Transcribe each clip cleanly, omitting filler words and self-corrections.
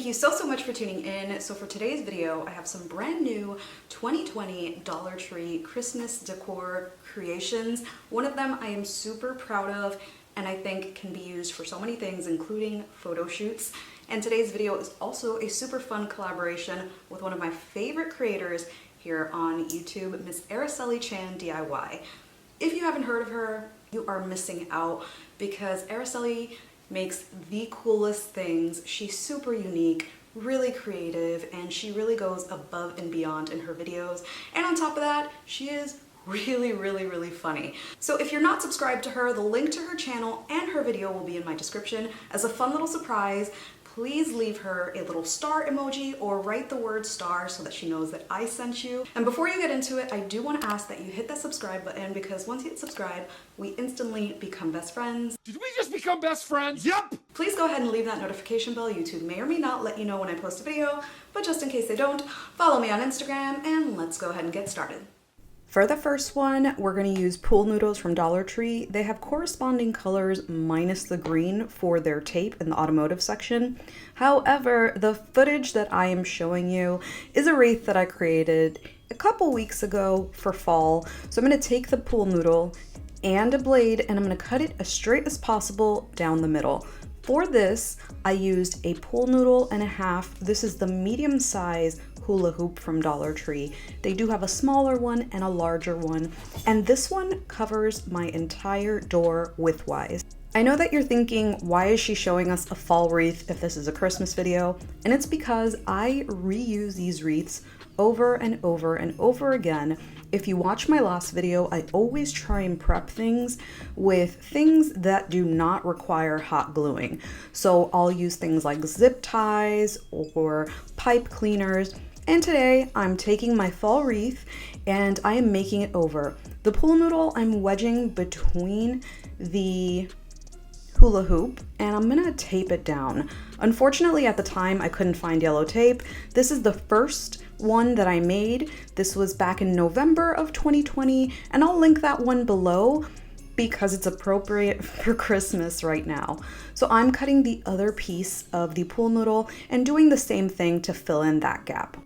Thank you so much for tuning in. So for today's video, I have some brand new 2020 Dollar Tree Christmas decor creations. One of them I am super proud of and I think can be used for so many things, including photo shoots. And today's video is also a super fun collaboration with one of my favorite creators here on YouTube, Miss Araceli Chan DIY. If you haven't heard of her, you are missing out because Araceli makes the coolest things. She's super unique, really creative, and she really goes above and beyond in her videos. And on top of that, she is really funny. So if you're not subscribed to her, the link to her channel and her video will be in my description. As a fun little surprise, please leave her a little star emoji or write the word star so that she knows that I sent you. And before you get into it, I do want to ask that you hit that subscribe button because once you hit subscribe, we instantly become best friends. Did we just become best friends? Yup! Please go ahead and leave that notification bell. YouTube may or may not let you know when I post a video, but just in case they don't, follow me on Instagram and let's go ahead and get started. For the first one, we're going to use pool noodles from Dollar Tree. They have corresponding colors minus the green for their tape in the automotive section. However, the footage that I am showing you is a wreath that I created a couple weeks ago for fall. So I'm going to take the pool noodle and a blade and I'm going to cut it as straight as possible down the middle. For this, I used a pool noodle and a half. This is the medium size hula hoop from Dollar Tree. They do have a smaller one and a larger one, and this one covers my entire door widthwise. I know that you're thinking, why is she showing us a fall wreath if this is a Christmas video? And it's because I reuse these wreaths over and over and over again. If you watch my last video, I always try and prep things with things that do not require hot gluing. So I'll use things like zip ties or pipe cleaners. And today I'm taking my fall wreath and I am making it over. The pool noodle I'm wedging between the hula hoop and I'm gonna tape it down. Unfortunately, at the time I couldn't find yellow tape. This is the first one that I made. This was back in November of 2020 and I'll link that one below because it's appropriate for Christmas right now. So I'm cutting the other piece of the pool noodle and doing the same thing to fill in that gap.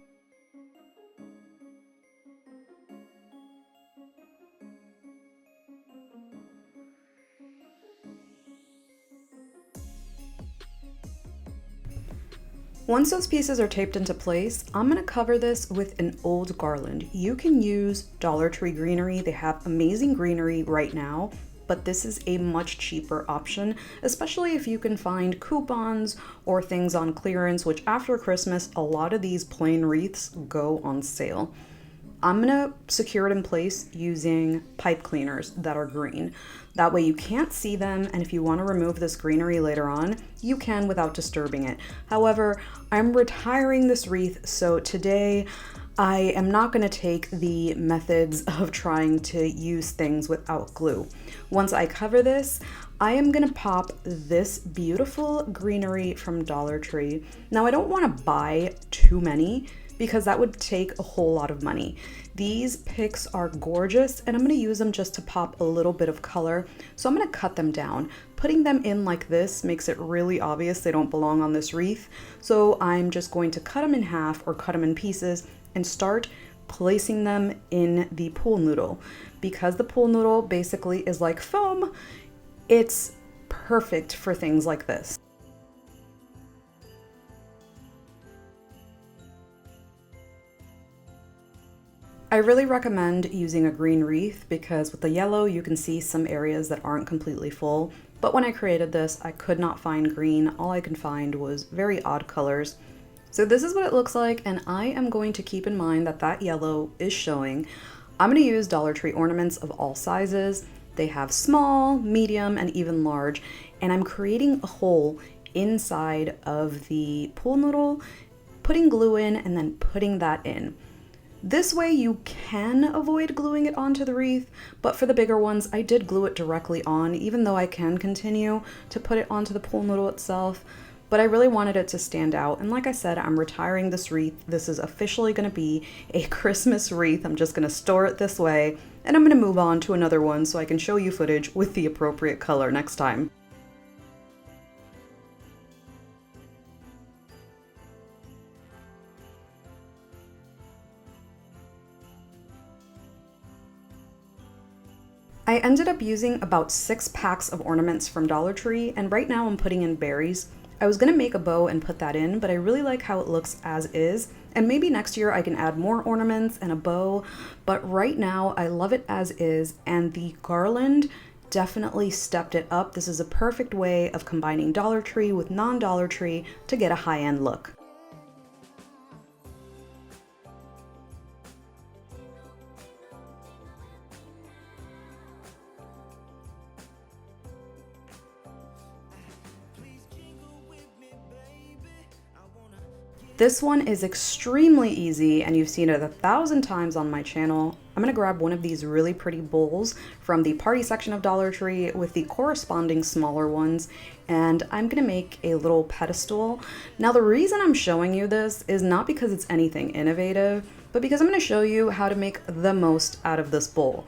Once those pieces are taped into place, I'm going to cover this with an old garland. You can use Dollar Tree greenery. They have amazing greenery right now, but this is a much cheaper option, especially if you can find coupons or things on clearance, which after Christmas, a lot of these plain wreaths go on sale. I'm gonna secure it in place using pipe cleaners that are green. That way you can't see them, and if you want to remove this greenery later on, you can without disturbing it. However, I'm retiring this wreath, so today I am not going to take the methods of trying to use things without glue. Once I cover this, I am going to pop this beautiful greenery from Dollar Tree. Now I don't want to buy too many because that would take a whole lot of money. These picks are gorgeous and I'm gonna use them just to pop a little bit of color. So I'm gonna cut them down. Putting them in like this makes it really obvious they don't belong on this wreath. So I'm just going to cut them in half or cut them in pieces and start placing them in the pool noodle. Because the pool noodle basically is like foam, it's perfect for things like this. I really recommend using a green wreath because with the yellow you can see some areas that aren't completely full, but when I created this I could not find green. All I could find was very odd colors. So this is what it looks like, and I am going to keep in mind that that yellow is showing. I'm going to use Dollar Tree ornaments of all sizes. They have small, medium, and even large, and I'm creating a hole inside of the pool noodle, putting glue in and then putting that in. This way you can avoid gluing it onto the wreath, but for the bigger ones, I did glue it directly on, even though I can continue to put it onto the pool noodle itself. But I really wanted it to stand out, and like I said, I'm retiring this wreath. This is officially going to be a Christmas wreath. I'm just going to store it this way, and I'm going to move on to another one so I can show you footage with the appropriate color next time. I ended up using about 6 packs of ornaments from Dollar Tree, and right now I'm putting in berries. I was gonna make a bow and put that in, but I really like how it looks as is, and maybe next year I can add more ornaments and a bow, but right now I love it as is, and the garland definitely stepped it up. This is a perfect way of combining Dollar Tree with non-Dollar Tree to get a high-end look. This one is extremely easy, and you've seen it 1,000 times on my channel. I'm gonna grab one of these really pretty bowls from the party section of Dollar Tree with the corresponding smaller ones, and I'm gonna make a little pedestal. Now, the reason I'm showing you this is not because it's anything innovative, but because I'm gonna show you how to make the most out of this bowl.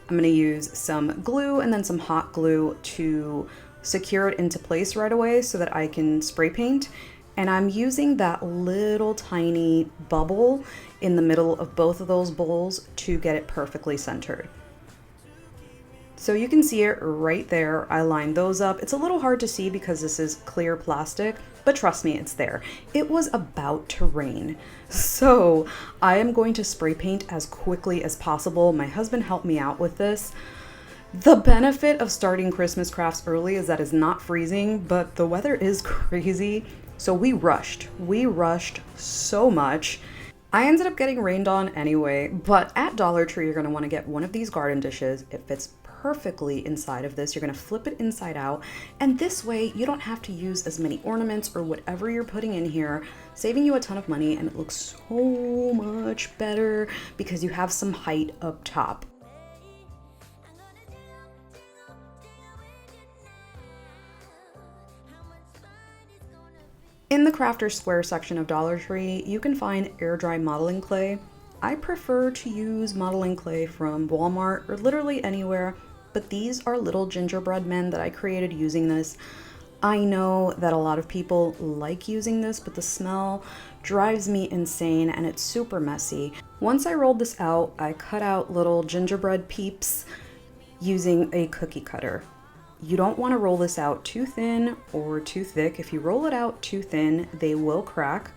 I'm gonna use some glue and then some hot glue to secure it into place right away so that I can spray paint. And I'm using that little tiny bubble in the middle of both of those bowls to get it perfectly centered. So you can see it right there. I lined those up. It's a little hard to see because this is clear plastic, but trust me, it's there. It was about to rain. So I am going to spray paint as quickly as possible. My husband helped me out with this. The benefit of starting Christmas crafts early is that it's not freezing, but the weather is crazy. So we rushed so much. I ended up getting rained on anyway, but at Dollar Tree, you're gonna wanna get one of these garden dishes. It fits perfectly inside of this. You're gonna flip it inside out, and this way you don't have to use as many ornaments or whatever you're putting in here, saving you a ton of money, and it looks so much better because you have some height up top. In the Crafter Square section of Dollar Tree, you can find air dry modeling clay. I prefer to use modeling clay from Walmart or literally anywhere, but these are little gingerbread men that I created using this. I know that a lot of people like using this, but the smell drives me insane and it's super messy. Once I rolled this out, I cut out little gingerbread peeps using a cookie cutter. You don't want to roll this out too thin or too thick. If you roll it out too thin, they will crack.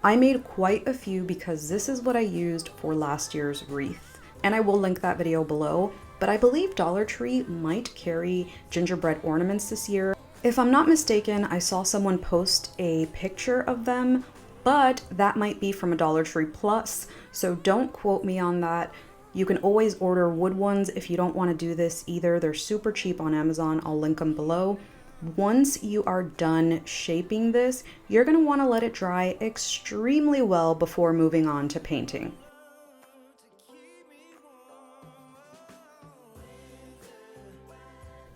I made quite a few because this is what I used for last year's wreath, and I will link that video below, but I believe Dollar Tree might carry gingerbread ornaments this year. If I'm not mistaken, I saw someone post a picture of them, but that might be from a Dollar Tree Plus, so don't quote me on that. You can always order wood ones if you don't want to do this either. They're super cheap on Amazon. I'll link them below. Once you are done shaping this, you're going to want to let it dry extremely well before moving on to painting.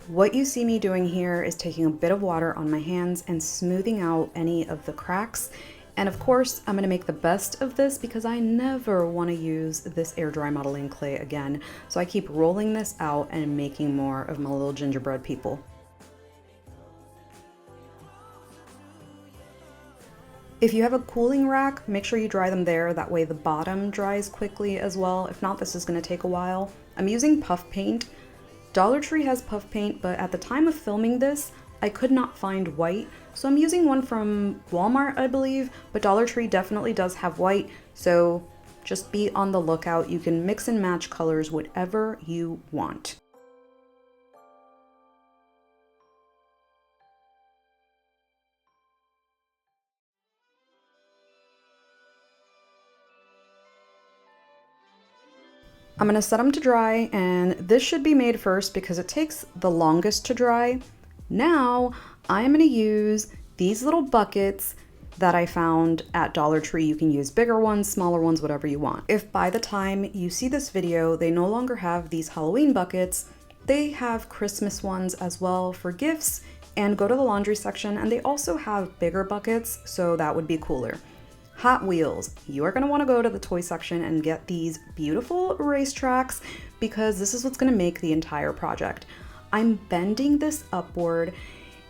What you see me doing here is taking a bit of water on my hands and smoothing out any of the cracks. And of course, I'm gonna make the best of this because I never wanna use this air dry modeling clay again. So I keep rolling this out and making more of my little gingerbread people. If you have a cooling rack, make sure you dry them there. That way the bottom dries quickly as well. If not, this is gonna take a while. I'm using puff paint. Dollar Tree has puff paint, but at the time of filming this, I could not find white, so I'm using one from Walmart, I believe, but Dollar Tree definitely does have white, so just be on the lookout. You can mix and match colors whatever you want. I'm gonna set them to dry, and this should be made first because it takes the longest to dry. Now, I'm gonna use these little buckets that I found at Dollar Tree. You can use bigger ones, smaller ones, whatever you want. If by the time you see this video, they no longer have these Halloween buckets, they have Christmas ones as well for gifts, and go to the laundry section, and they also have bigger buckets, so that would be cooler. Hot Wheels, you are going to want to go to the toy section and get these beautiful racetracks because this is what's going to make the entire project. I'm bending this upward,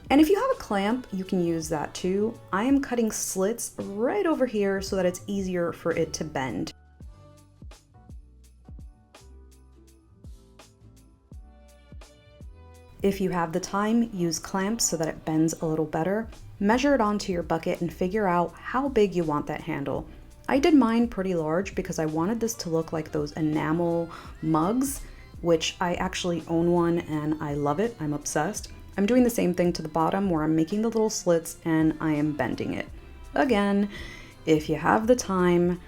and if you have a clamp, you can use that too. I am cutting slits right over here so that it's easier for it to bend. If you have the time, use clamps so that it bends a little better. Measure it onto your bucket and figure out how big you want that handle. I did mine pretty large because I wanted this to look like those enamel mugs, which I actually own one and I love it. I'm obsessed. I'm doing the same thing to the bottom where I'm making the little slits and I am bending it. Again, if you have the time,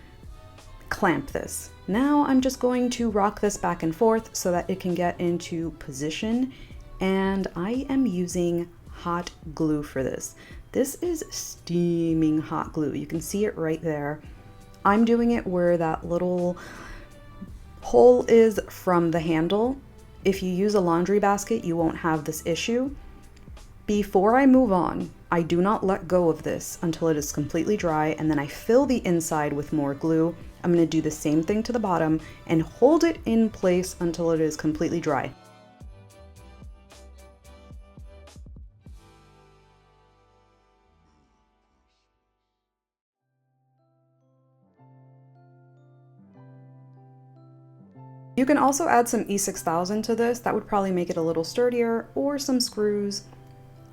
clamp this. Now I'm just going to rock this back and forth so that it can get into position, and I am using hot glue for this. This is steaming hot glue. You can see it right there. I'm doing it where that little hole is from the handle. If you use a laundry basket, you won't have this issue. Before I move on, I do not let go of this until it is completely dry, and then I fill the inside with more glue. I'm going to do the same thing to the bottom and hold it in place until it is completely dry. You can also add some E6000 to this. That would probably make it a little sturdier, or some screws.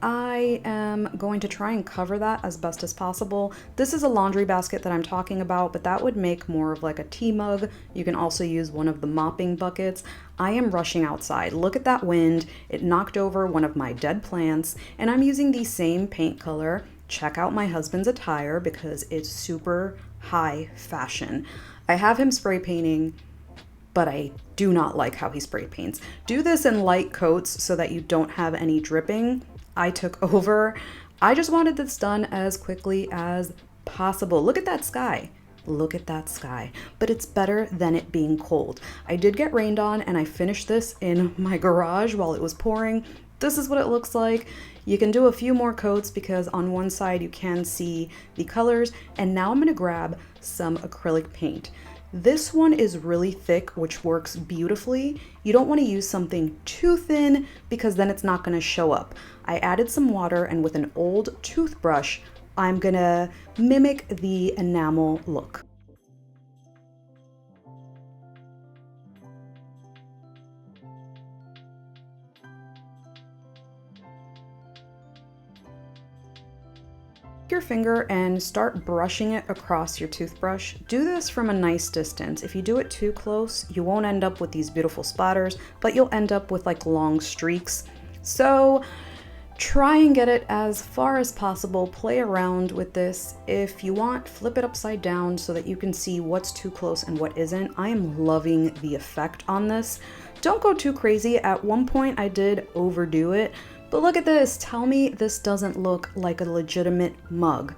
I am going to try and cover that as best as possible. This is a laundry basket that I'm talking about, but that would make more of like a tea mug. You can also use one of the mopping buckets. I am rushing outside. Look at that wind. It knocked over one of my dead plants, and I'm using the same paint color. Check out my husband's attire because it's super high fashion. I have him spray painting, but I do not like how he spray paints. Do this in light coats so that you don't have any dripping. I took over. I just wanted this done as quickly as possible. Look at that sky. Look at that sky. But it's better than it being cold. I did get rained on and I finished this in my garage while it was pouring. This is what it looks like. You can do a few more coats because on one side you can see the colors. And now I'm gonna grab some acrylic paint. This one is really thick, which works beautifully. You don't want to use something too thin because then it's not going to show up. I added some water, and with an old toothbrush, I'm going to mimic the enamel look. Your finger and start brushing it across your toothbrush. Do this from a nice distance. If you do it too close, you won't end up with these beautiful splatters, but you'll end up with like long streaks. So try and get it as far as possible. Play around with this. If you want, flip it upside down so that you can see what's too close and what isn't. I am loving the effect on this. Don't go too crazy. At one point I did overdo it. But look at this. Tell me this doesn't look like a legitimate mug.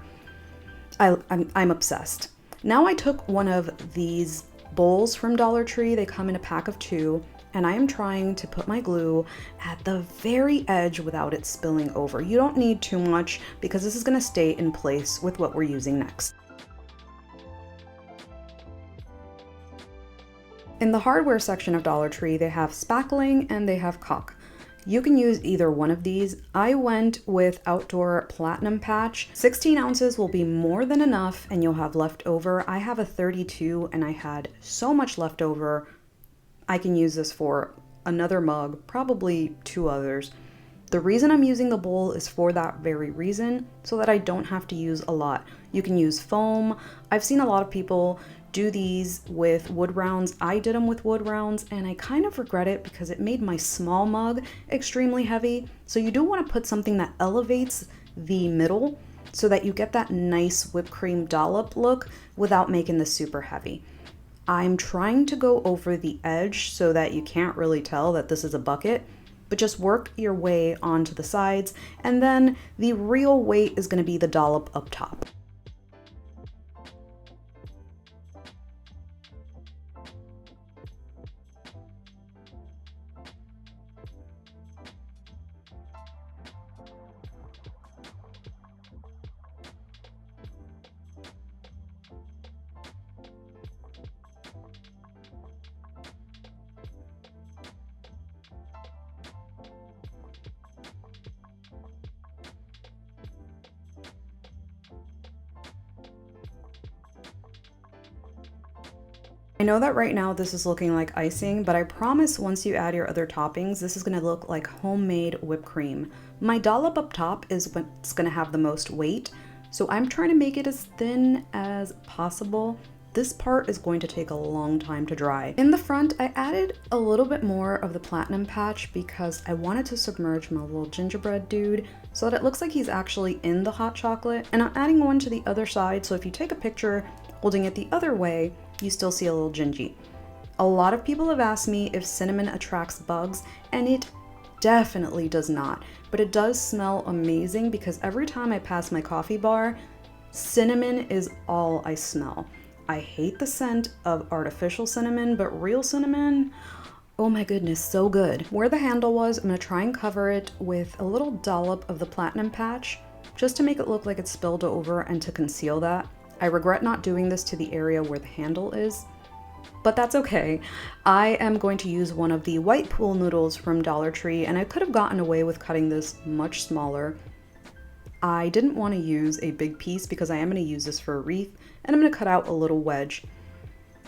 I'm obsessed. Now I took one of these bowls from Dollar Tree. They come in a pack of 2, and I am trying to put my glue at the very edge without it spilling over. You don't need too much because this is going to stay in place with what we're using next. In the hardware section of Dollar Tree, they have spackling and they have caulk. You can use either one of these. I went with Outdoor Platinum Patch. 16 ounces will be more than enough and you'll have leftover. I have a 32 and I had so much leftover. I can use this for another mug, probably 2 others. The reason I'm using the bowl is for that very reason, so that I don't have to use a lot. You can use foam. I've seen a lot of people do these with wood rounds. I did them with wood rounds and I kind of regret it because it made my small mug extremely heavy. So you do want to put something that elevates the middle so that you get that nice whipped cream dollop look without making this super heavy. I'm trying to go over the edge so that you can't really tell that this is a bucket, but just work your way onto the sides, and then the real weight is going to be the dollop up top. I know that right now this is looking like icing, but I promise once you add your other toppings, this is gonna look like homemade whipped cream. My dollop up top is what's gonna have the most weight, so I'm trying to make it as thin as possible. This part is going to take a long time to dry. In the front, I added a little bit more of the platinum patch because I wanted to submerge my little gingerbread dude so that it looks like he's actually in the hot chocolate. And I'm adding one to the other side, so if you take a picture holding it the other way, you still see a little gingy. A lot of people have asked me if cinnamon attracts bugs, and it definitely does not. But it does smell amazing because every time I pass my coffee bar, cinnamon is all I smell. I hate the scent of artificial cinnamon, but real cinnamon, oh my goodness, so good. Where the handle was, I'm gonna try and cover it with a little dollop of the platinum patch, just to make it look like it's spilled over and to conceal that. I regret not doing this to the area where the handle is, but that's okay. I am going to use one of the white pool noodles from Dollar Tree, and I could have gotten away with cutting this much smaller. I didn't want to use a big piece because I am going to use this for a wreath, and I'm going to cut out a little wedge.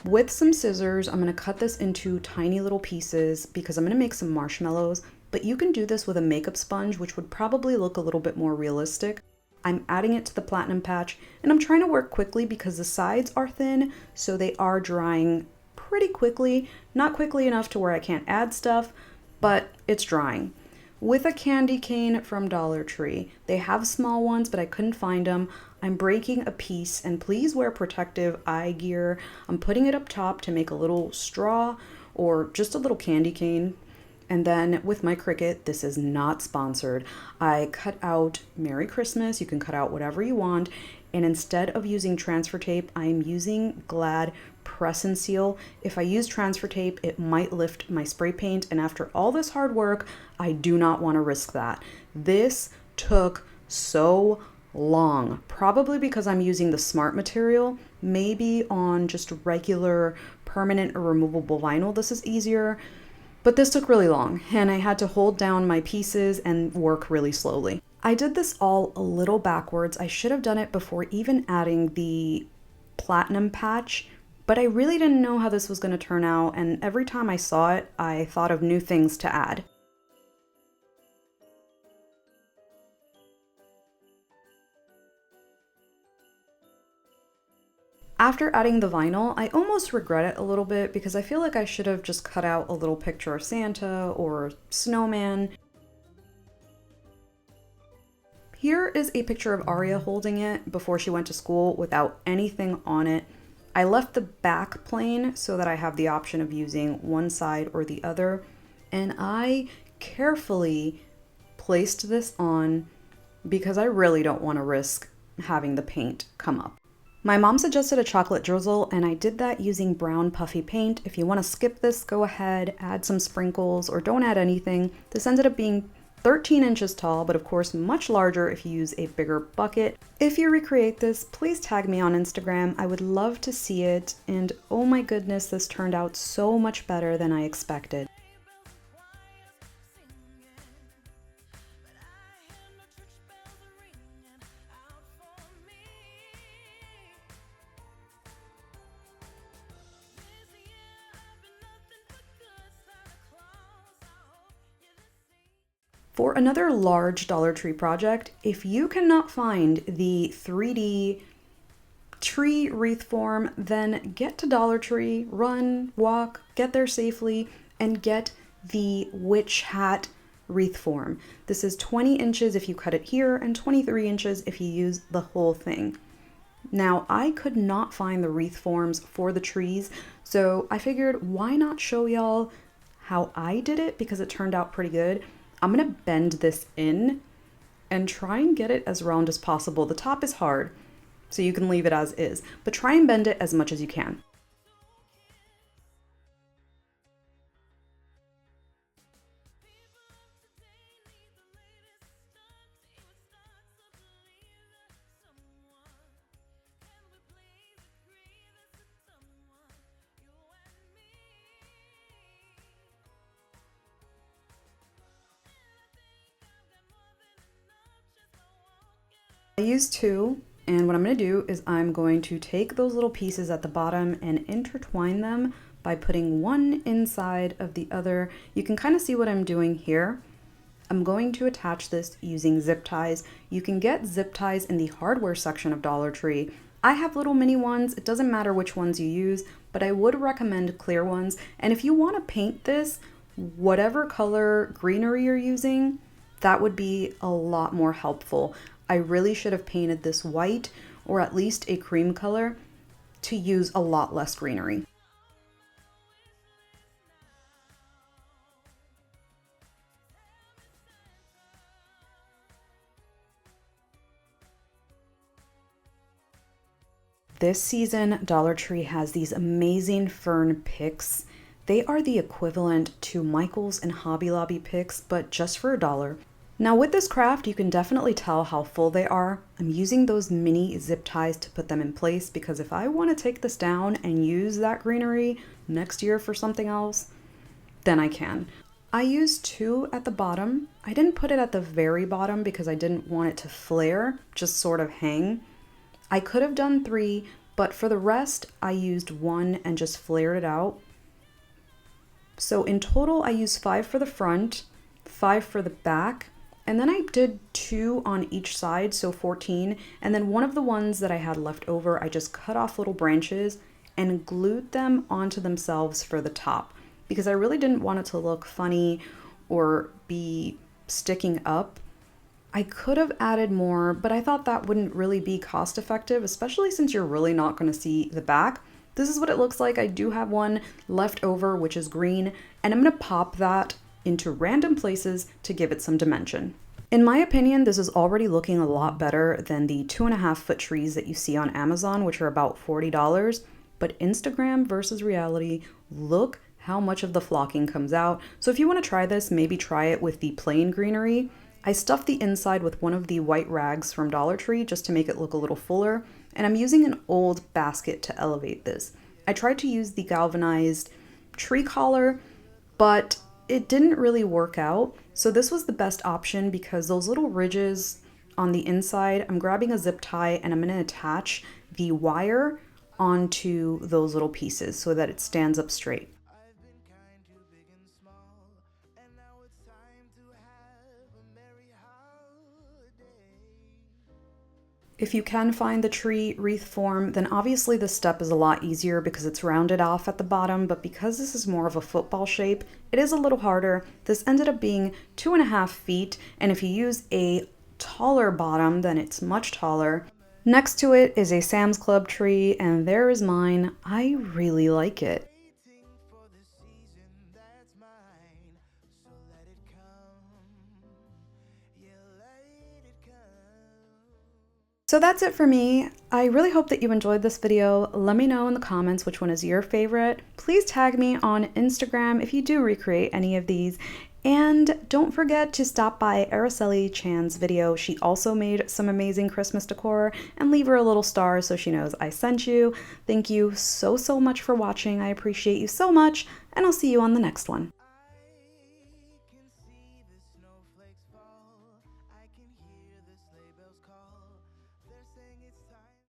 With some scissors, I'm going to cut this into tiny little pieces because I'm going to make some marshmallows, but you can do this with a makeup sponge, which would probably look a little bit more realistic. I'm adding it to the platinum patch, and I'm trying to work quickly because the sides are thin, so they are drying pretty quickly. Not quickly enough to where I can't add stuff, but it's drying. With a candy cane from Dollar Tree. They have small ones, but I couldn't find them. I'm breaking a piece, and please wear protective eye gear. I'm putting it up top to make a little straw or just a little candy cane. And then with my Cricut, this is not sponsored, I cut out Merry Christmas. You can cut out whatever you want. And instead of using transfer tape, I'm using Glad Press and Seal. If I use transfer tape, it might lift my spray paint. And after all this hard work, I do not want to risk that. This took so long, probably because I'm using the smart material. Maybe on just regular permanent or removable vinyl, this is easier. But this took really long, and I had to hold down my pieces and work really slowly. I did this all a little backwards. I should have done it before even adding the platinum patch, but I really didn't know how this was going to turn out, and every time I saw it, I thought of new things to add. After adding the vinyl, I almost regret it a little bit because I feel like I should have just cut out a little picture of Santa or snowman. Here is a picture of Aria holding it before she went to school without anything on it. I left the back plain so that I have the option of using one side or the other, and I carefully placed this on because I really don't want to risk having the paint come up. My mom suggested a chocolate drizzle, and I did that using brown puffy paint. If you want to skip this, go ahead, add some sprinkles, or don't add anything. This ended up being 13 inches tall, but of course much larger if you use a bigger bucket. If you recreate this, please tag me on Instagram. I would love to see it, and oh my goodness, this turned out so much better than I expected. For another large Dollar Tree project, if you cannot find the 3D tree wreath form, then get to Dollar Tree, run, walk, get there safely, and get the witch hat wreath form. This is 20 inches if you cut it here and 23 inches if you use the whole thing. Now, I could not find the wreath forms for the trees, so I figured why not show y'all how I did it because it turned out pretty good. I'm gonna bend this in and try and get it as round as possible. The top is hard, so you can leave it as is, but try and bend it as much as you can. I used two. And what I'm going to do is I'm going to take those little pieces at the bottom and intertwine them by putting one inside of the other. You can kind of see what I'm doing here. I'm going to attach this using zip ties. You can get zip ties in the hardware section of Dollar Tree. I have little mini ones. It doesn't matter which ones you use, but I would recommend clear ones. And if you want to paint this, whatever color greenery you're using, that would be a lot more helpful. I really should have painted this white or at least a cream color to use a lot less greenery. This season, Dollar Tree has these amazing fern picks. They are the equivalent to Michael's and Hobby Lobby picks, but just for $1. Now with this craft, you can definitely tell how full they are. I'm using those mini zip ties to put them in place because if I want to take this down and use that greenery next year for something else, then I can. I used 2 at the bottom. I didn't put it at the very bottom because I didn't want it to flare, just sort of hang. I could have done 3, but for the rest, I used 1 and just flared it out. So in total, I used 5 for the front, 5 for the back, and then I did 2 on each side, so 14. And then one of the ones that I had left over, I just cut off little branches and glued them onto themselves for the top because I really didn't want it to look funny or be sticking up. I could have added more, but I thought that wouldn't really be cost effective, especially since you're really not going to see the back. This is what it looks like. I do have one left over, which is green, and I'm going to pop that into random places to give it some dimension. In my opinion, this is already looking a lot better than the 2.5-foot trees that you see on Amazon, which are about $40. But Instagram versus reality, look how much of the flocking comes out. So if you want to try this, maybe try it with the plain greenery. I stuffed the inside with one of the white rags from Dollar Tree just to make it look a little fuller, and I'm using an old basket to elevate this. I tried to use the galvanized tree collar, but it didn't really work out. So this was the best option because those little ridges on the inside, I'm grabbing a zip tie and I'm going to attach the wire onto those little pieces so that it stands up straight. If you can find the tree wreath form, then obviously this step is a lot easier because it's rounded off at the bottom, but because this is more of a football shape, it is a little harder. This ended up being 2.5 feet, and if you use a taller bottom, then it's much taller. Next to it is a Sam's Club tree, and there is mine. I really like it. So that's it for me. I really hope that you enjoyed this video. Let me know in the comments which one is your favorite. Please tag me on Instagram if you do recreate any of these. And don't forget to stop by Araceli Chan's video. She also made some amazing Christmas decor, and leave her a little star so she knows I sent you. Thank you so much for watching. I appreciate you so much, and I'll see you on the next one.